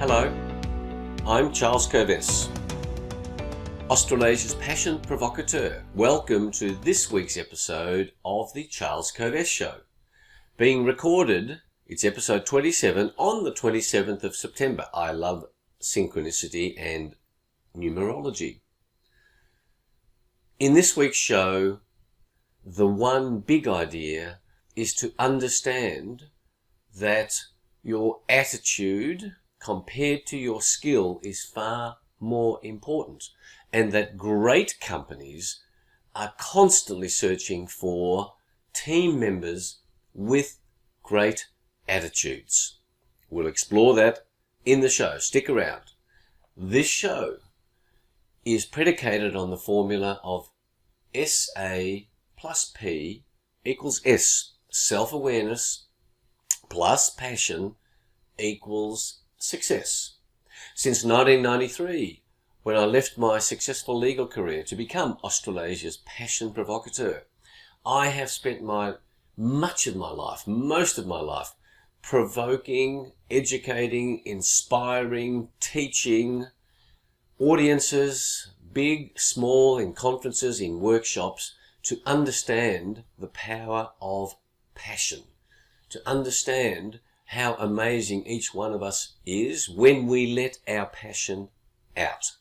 Hello, I'm Charles Kovess, Australasia's passion provocateur. Welcome to this week's episode of the Charles Kovess Show. Being recorded, it's episode 27 on the 27th of September. I love synchronicity and numerology. In this week's show, the one big idea is to understand that your attitude compared to your skill is far more important, and that great companies are constantly searching for team members with great attitudes. We'll explore that in the show. Stick around. This show is predicated on the formula of SA plus P equals S. Self-awareness plus passion equals success. Since 1993, when I left my successful legal career to become Australasia's passion provocateur, I have spent most of my life, provoking, educating, inspiring, teaching audiences, big, small, in conferences, in workshops, to understand the power of passion, to understand how amazing each one of us is when we let our passion out.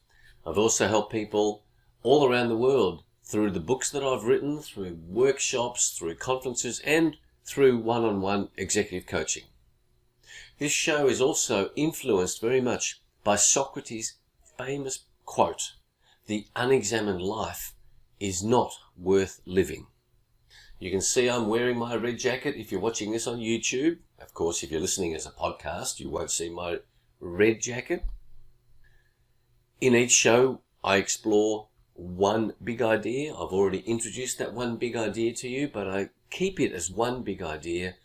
I've also helped people all around the world through the books that I've written, through workshops, through conferences, and through one-on-one executive coaching. This show is also influenced very much by Socrates' famous quote, "The unexamined life is not worth living." You can see I'm wearing my red jacket if you're watching this on YouTube. Of course, if you're listening as a podcast, you won't see my red jacket. In each show, I explore one big idea. I've already introduced that one big idea to you, but I keep it as one big idea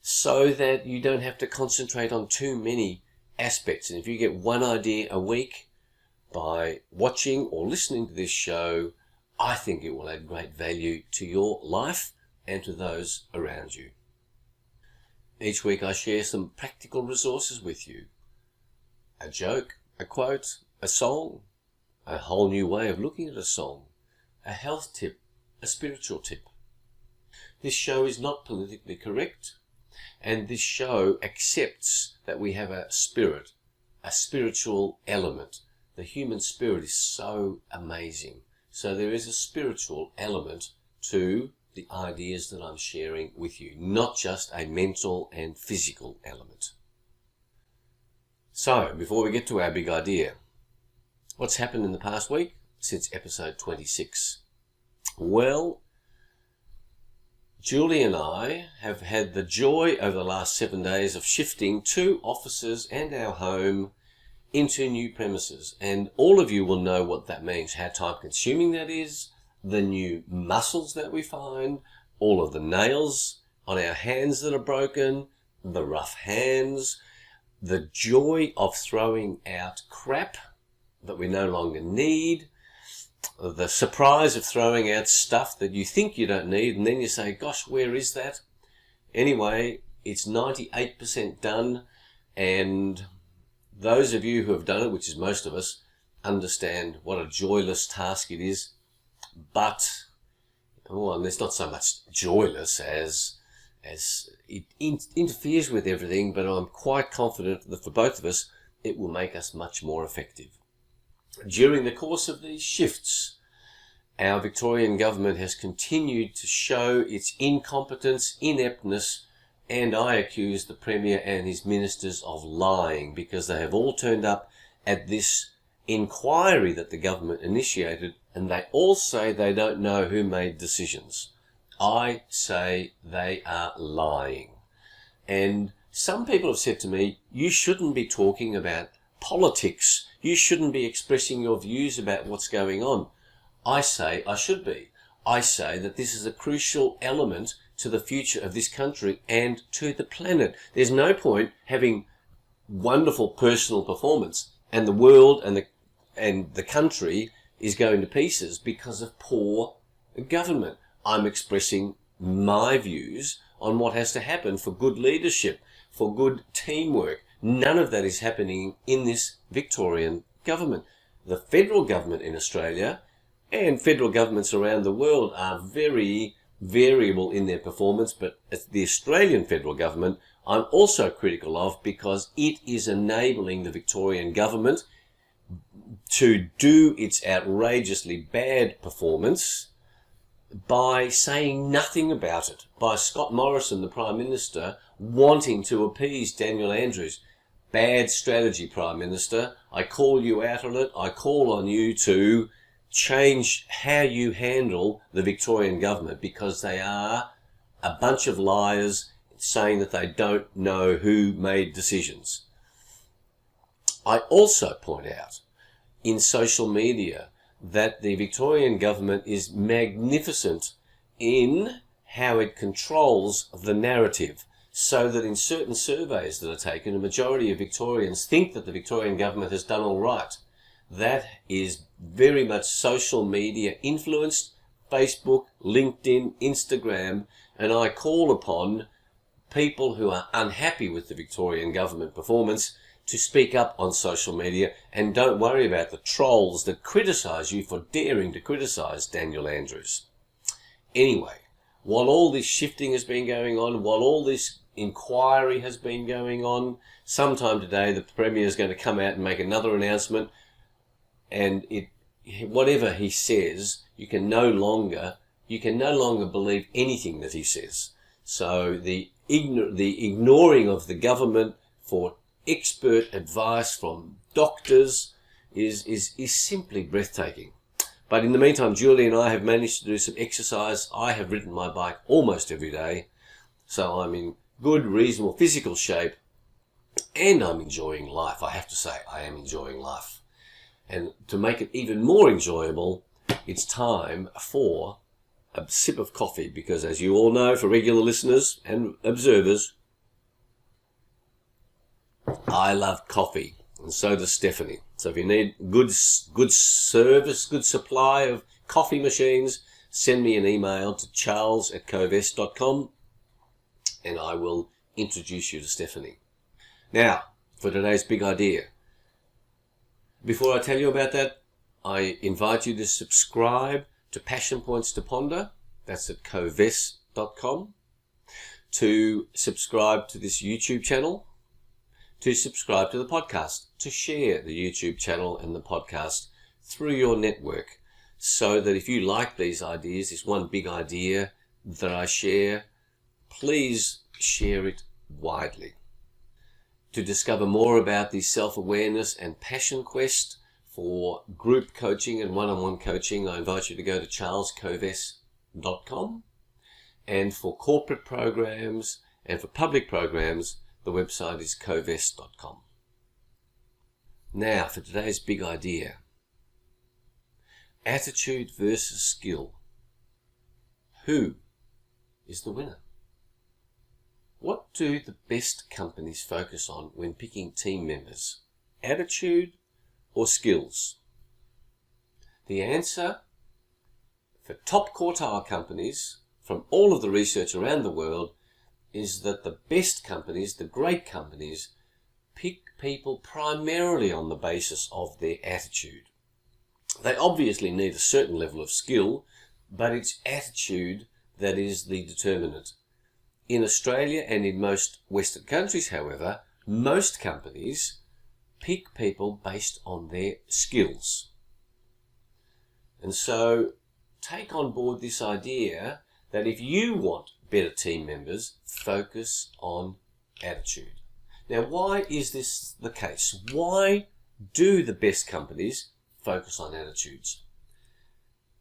so that you don't have to concentrate on too many aspects. And if you get one idea a week by watching or listening to this show, I think it will add great value to your life and to those around you. Each week I share some practical resources with you. A joke, a quote, a song, a whole new way of looking at a song, a health tip, a spiritual tip. This show is not politically correct, and this show accepts that we have a spirit, a spiritual element. The human spirit is so amazing. So there is a spiritual element to the ideas that I'm sharing with you, not just a mental and physical element. So, before we get to our big idea, what's happened in the past week since episode 26? Well, Julie and I have had the joy over the last 7 days of shifting 2 offices and our home into new premises, and all of you will know what that means, how time consuming that is, the new muscles that we find, all of the nails on our hands that are broken, the rough hands, the joy of throwing out crap that we no longer need, the surprise of throwing out stuff that you think you don't need, and then you say, gosh, where is that? Anyway, it's 98% done, and those of you who have done it, which is most of us, understand what a joyless task it is. But, and it's not so much joyless as it interferes with everything, but I'm quite confident that for both of us, it will make us much more effective. During the course of these shifts, our Victorian government has continued to show its incompetence, ineptness, and I accuse the Premier and his ministers of lying, because they have all turned up at this inquiry that the government initiated, and they all say they don't know who made decisions. I say they are lying. And some people have said to me, you shouldn't be talking about politics. You shouldn't be expressing your views about what's going on. I say I should be. I say that this is a crucial element to the future of this country and to the planet. There's no point having wonderful personal performance and the world and the country is going to pieces because of poor government. I'm expressing my views on what has to happen for good leadership, for good teamwork, None of that is happening in this Victorian government. The federal government in Australia and federal governments around the world are very variable in their performance, but the Australian federal government I'm also critical of, because it is enabling the Victorian government to do its outrageously bad performance by saying nothing about it, by Scott Morrison, the Prime Minister, wanting to appease Daniel Andrews. Bad strategy, Prime Minister. I call you out on it. I call on you to change how you handle the Victorian government, because they are a bunch of liars saying that they don't know who made decisions. I also point out in social media that the Victorian government is magnificent in how it controls the narrative, so that in certain surveys that are taken, a majority of Victorians think that the Victorian government has done all right. That is very much social media influenced, Facebook, LinkedIn, Instagram, and I call upon people who are unhappy with the Victorian government performance to speak up on social media, and don't worry about the trolls that criticise you for daring to criticise Daniel Andrews. Anyway, while all this shifting has been going on, while all this inquiry has been going on, sometime today the Premier is going to come out and make another announcement, and whatever he says, you can no longer believe anything that he says. So the ignoring of the government for expert advice from doctors is simply breathtaking. But in the meantime, Julie and I have managed to do some exercise. I have ridden my bike almost every day, so I'm in good, reasonable physical shape, and I'm enjoying life. I have to say, I am enjoying life. And to make it even more enjoyable, it's time for a sip of coffee, because as you all know, for regular listeners and observers, I love coffee, and so does Stephanie. So if you need good service, good supply of coffee machines, send me an email to charles@covest.com and I will introduce you to Stephanie. Now, for today's big idea. Before I tell you about that, I invite you to subscribe to Passion Points to Ponder. That's at covest.com. To subscribe to this YouTube channel. To subscribe to the podcast. To share the YouTube channel and the podcast through your network, so that if you like these ideas, this one big idea that I share, please share it widely. To discover more about the self-awareness and passion quest for group coaching and one-on-one coaching, I invite you to go to charlescovest.com. And for corporate programs and for public programs, the website is covest.com. Now for today's big idea. Attitude versus skill. Who is the winner? What do the best companies focus on when picking team members? Attitude or skills? The answer for top quartile companies from all of the research around the world is that the best companies, the great companies, pick people primarily on the basis of their attitude. They obviously need a certain level of skill, but it's attitude that is the determinant. In Australia and in most Western countries, however, most companies pick people based on their skills. And so take on board this idea that if you want better team members, focus on attitude. Now, why is this the case? Why do the best companies focus on attitudes,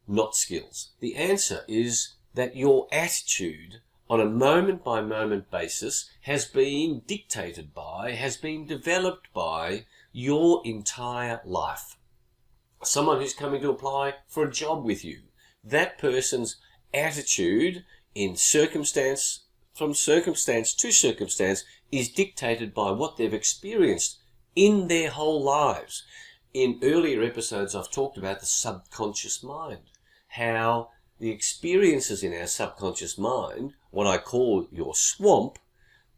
not skills? The answer is that your attitude on a moment-by-moment basis has been dictated by, has been developed by your entire life. Someone who's coming to apply for a job with you, that person's attitude in circumstance, from circumstance to circumstance, is dictated by what they've experienced in their whole lives. In earlier episodes, I've talked about the subconscious mind, how the experiences in our subconscious mind, what I call your swamp,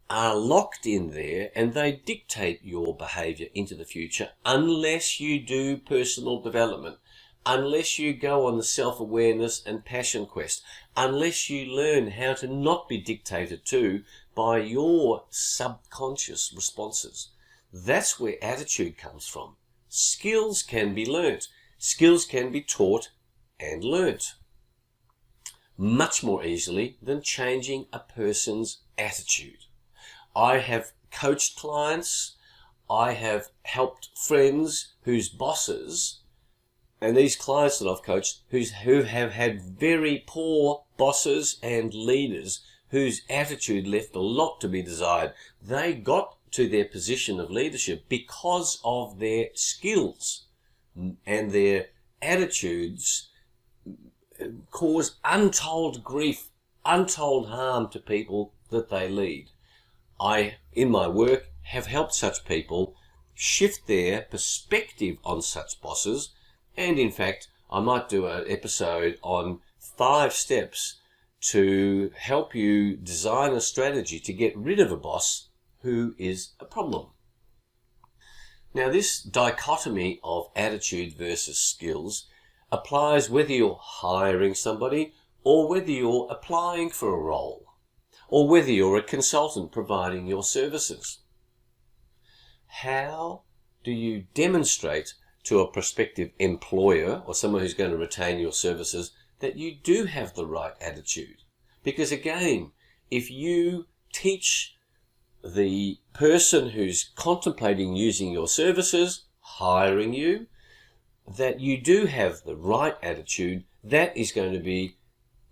are locked in there and they dictate your behavior into the future unless you do personal development, unless you go on the self-awareness and passion quest, unless you learn how to not be dictated to by your subconscious responses. That's where attitude comes from. Skills can be learnt. Skills can be taught and learnt much more easily than changing a person's attitude. I have coached clients, I have helped friends whose bosses, and these clients that I've coached who have had very poor bosses and leaders whose attitude left a lot to be desired. They got to their position of leadership because of their skills, and their attitudes cause untold grief, untold harm to people that they lead. I, in my work, have helped such people shift their perspective on such bosses, and in fact, I might do an episode on 5 steps to help you design a strategy to get rid of a boss who is a problem. Now, this dichotomy of attitude versus skills applies whether you're hiring somebody or whether you're applying for a role or whether you're a consultant providing your services. How do you demonstrate to a prospective employer or someone who's going to retain your services that you do have the right attitude? Because again, if you teach the person who's contemplating using your services, hiring you, that you do have the right attitude, that is going to be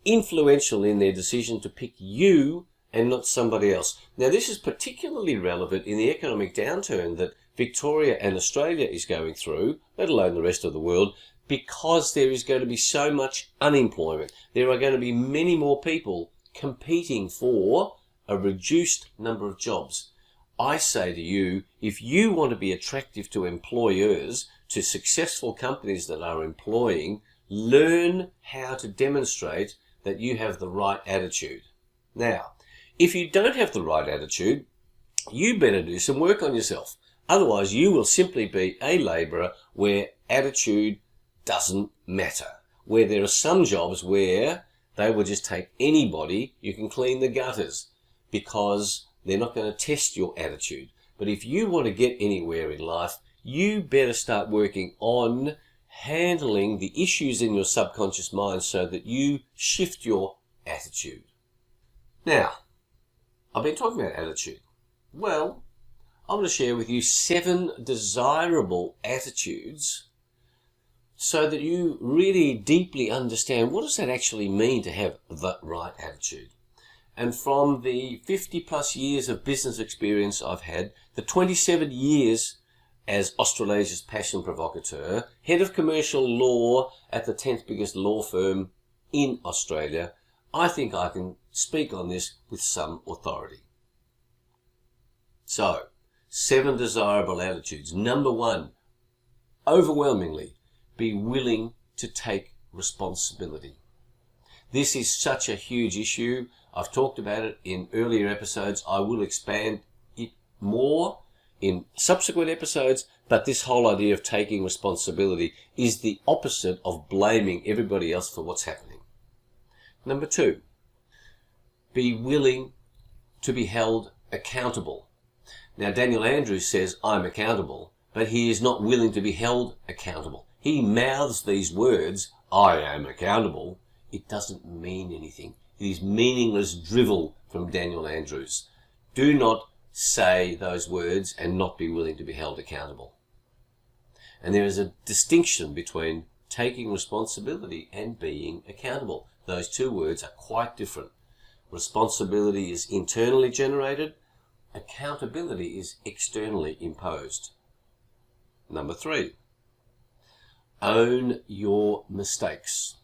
influential in their decision to pick you and not somebody else. Now, this is particularly relevant in the economic downturn that Victoria and Australia is going through, let alone the rest of the world, because there is going to be so much unemployment. There are going to be many more people competing for a reduced number of jobs. I say to you, if you want to be attractive to employers, to successful companies that are employing, learn how to demonstrate that you have the right attitude. Now, if you don't have the right attitude, you better do some work on yourself. Otherwise, you will simply be a labourer where attitude doesn't matter. Where there are some jobs where they will just take anybody, you can clean the gutters, because they're not going to test your attitude. But if you want to get anywhere in life, you better start working on handling the issues in your subconscious mind so that you shift your attitude. Now, I've been talking about attitude. Well, I'm going to share with you 7 desirable attitudes so that you really deeply understand what does that actually mean to have the right attitude. And from the 50 plus years of business experience I've had, the 27 years as Australasia's passion provocateur, head of commercial law at the 10th biggest law firm in Australia, I think I can speak on this with some authority. So, 7 desirable attitudes. Number 1, overwhelmingly, be willing to take responsibility. This is such a huge issue. I've talked about it in earlier episodes. I will expand it more in subsequent episodes, but this whole idea of taking responsibility is the opposite of blaming everybody else for what's happening. Number 2, be willing to be held accountable. Now, Daniel Andrews says, I'm accountable, but he is not willing to be held accountable. He mouths these words, I am accountable. It doesn't mean anything. It is meaningless drivel from Daniel Andrews. Do not say those words and not be willing to be held accountable. And there is a distinction between taking responsibility and being accountable. Those 2 words are quite different. Responsibility is internally generated. Accountability is externally imposed. Number 3, own your mistakes.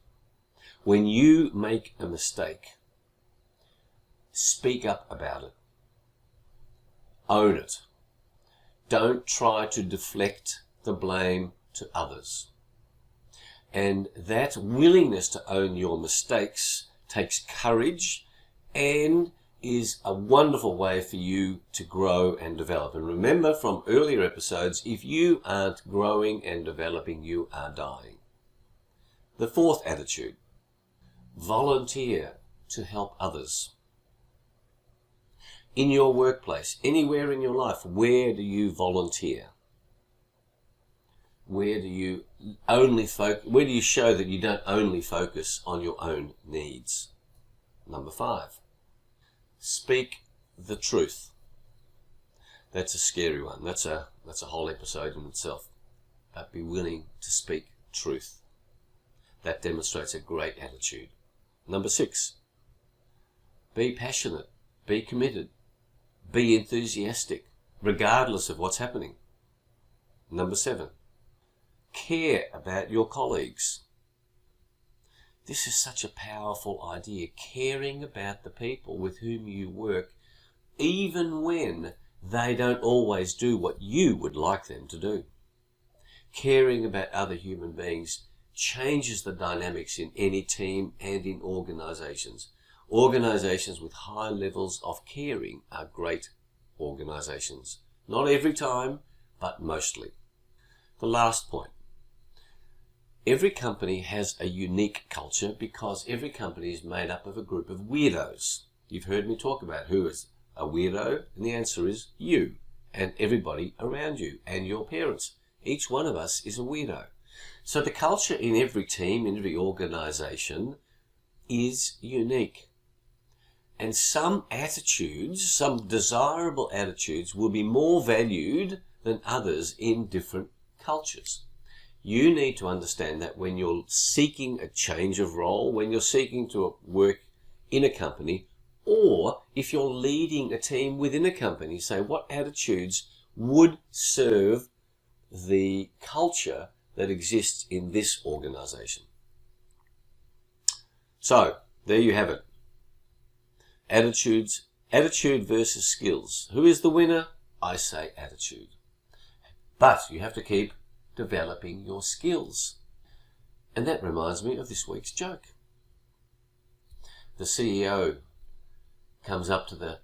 When you make a mistake, speak up about it. Own it. Don't try to deflect the blame to others. And that willingness to own your mistakes takes courage, and is a wonderful way for you to grow and develop. And remember from earlier episodes, if you aren't growing and developing, you are dying. The fourth attitude, volunteer to help others. In your workplace, anywhere in your life, where do you volunteer? Where do you show that you don't only focus on your own needs? Number 5, speak the truth. That's a scary one. That's a whole episode in itself. But be willing to speak truth. That demonstrates a great attitude. Number 6, be passionate, be committed, be enthusiastic, regardless of what's happening. Number 7, care about your colleagues. This is such a powerful idea, caring about the people with whom you work, even when they don't always do what you would like them to do. Caring about other human beings changes the dynamics in any team and in organizations. Organizations with high levels of caring are great organizations. Not every time, but mostly. The last point. Every company has a unique culture because every company is made up of a group of weirdos. You've heard me talk about who is a weirdo, and the answer is you and everybody around you and your parents. Each one of us is a weirdo. So the culture in every team, in every organization, is unique. And some attitudes, some desirable attitudes, will be more valued than others in different cultures. You need to understand that when you're seeking a change of role, when you're seeking to work in a company, or if you're leading a team within a company, say what attitudes would serve the culture that exists in this organization. So, there you have it. Attitude versus skills. Who is the winner? I say attitude. But you have to keep developing your skills. And that reminds me of this week's joke. The CEO comes up to the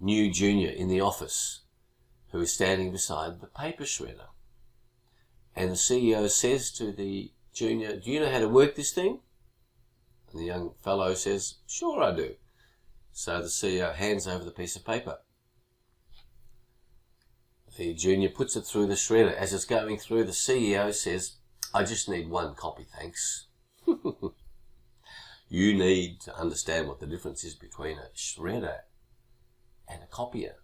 new junior in the office who is standing beside the paper shredder. And the CEO says to the junior, do you know how to work this thing? And the young fellow says, sure I do. So the CEO hands over the piece of paper. The junior puts it through the shredder. As it's going through, the CEO says, I just need one copy, thanks. You need to understand what the difference is between a shredder and a copier.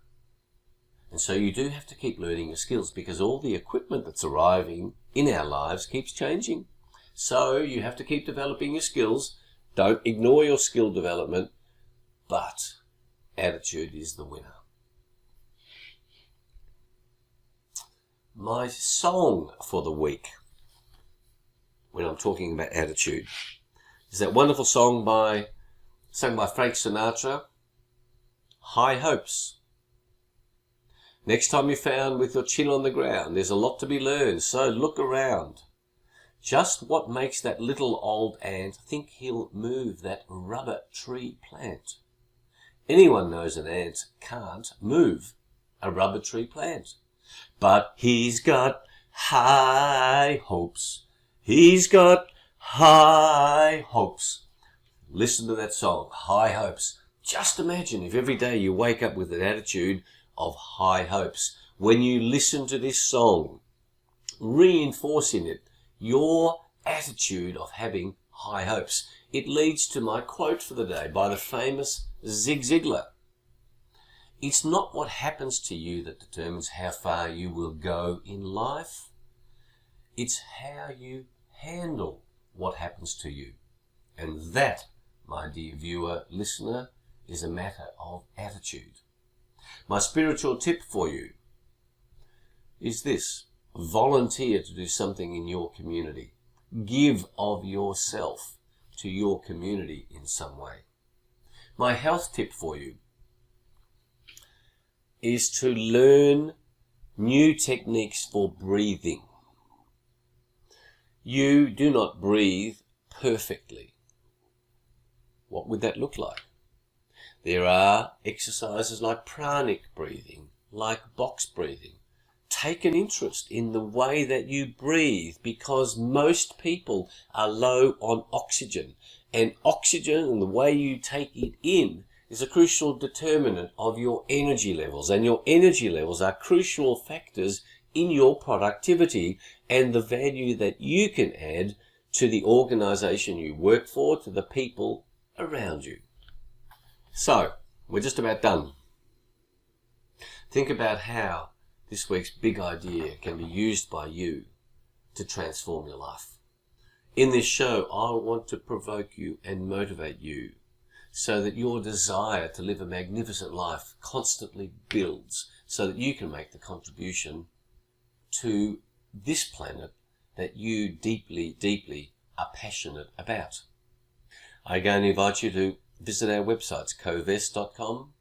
And so you do have to keep learning your skills because all the equipment that's arriving in our lives keeps changing. So you have to keep developing your skills. Don't ignore your skill development, but attitude is the winner. My song for the week, when I'm talking about attitude, is that wonderful song sung by Frank Sinatra, High Hopes. Next time you're found with your chin on the ground, there's a lot to be learned, so look around. Just what makes that little old ant think he'll move that rubber tree plant? Anyone knows an ant can't move a rubber tree plant. But he's got high hopes. He's got high hopes. Listen to that song, High Hopes. Just imagine if every day you wake up with an attitude of high hopes. When you listen to this song, reinforce in it your attitude of having high hopes. It leads to my quote for the day by the famous Zig Ziglar. It's not what happens to you that determines how far you will go in life. It's how you handle what happens to you. And that, my dear viewer, listener, is a matter of attitude. My spiritual tip for you is this. Volunteer to do something in your community. Give of yourself to your community in some way. My health tip for you is to learn new techniques for breathing. You do not breathe perfectly. What would that look like? There are exercises like pranic breathing, like box breathing. Take an interest in the way that you breathe, because most people are low on oxygen. And oxygen and the way you take it in is a crucial determinant of your energy levels. And your energy levels are crucial factors in your productivity and the value that you can add to the organization you work for, to the people around you. So, we're just about done. Think about how this week's big idea can be used by you to transform your life. In this show, I want to provoke you and motivate you so that your desire to live a magnificent life constantly builds, so that you can make the contribution to this planet that you deeply, deeply are passionate about. I again invite you to visit our websites, covest.com,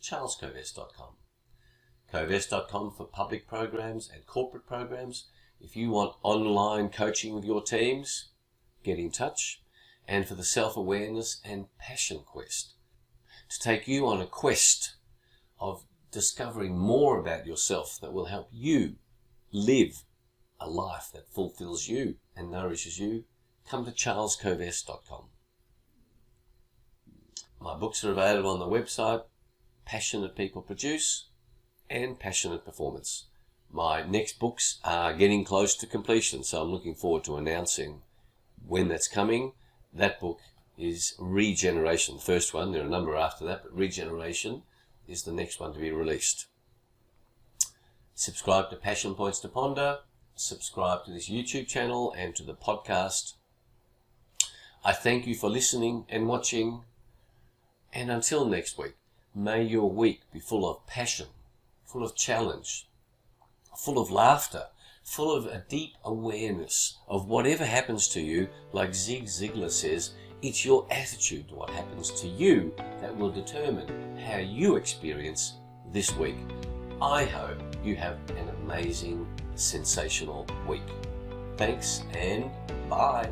charlescovest.com. Covest.com for public programs and corporate programs. If you want online coaching with your teams, get in touch. And for the self-awareness and passion quest, to take you on a quest of discovering more about yourself that will help you live a life that fulfills you and nourishes you, come to charlescovest.com. My books are available on the website, Passionate People Produce and Passionate Performance. My next books are getting close to completion, so I'm looking forward to announcing when that's coming. That book is Regeneration, the first one. There are a number after that, but Regeneration is the next one to be released. Subscribe to Passion Points to Ponder. Subscribe to this YouTube channel and to the podcast. I thank you for listening and watching. And until next week, may your week be full of passion, full of challenge, full of laughter, full of a deep awareness of whatever happens to you. Like Zig Ziglar says, it's your attitude to what happens to you that will determine how you experience this week. I hope you have an amazing, sensational week. Thanks and bye.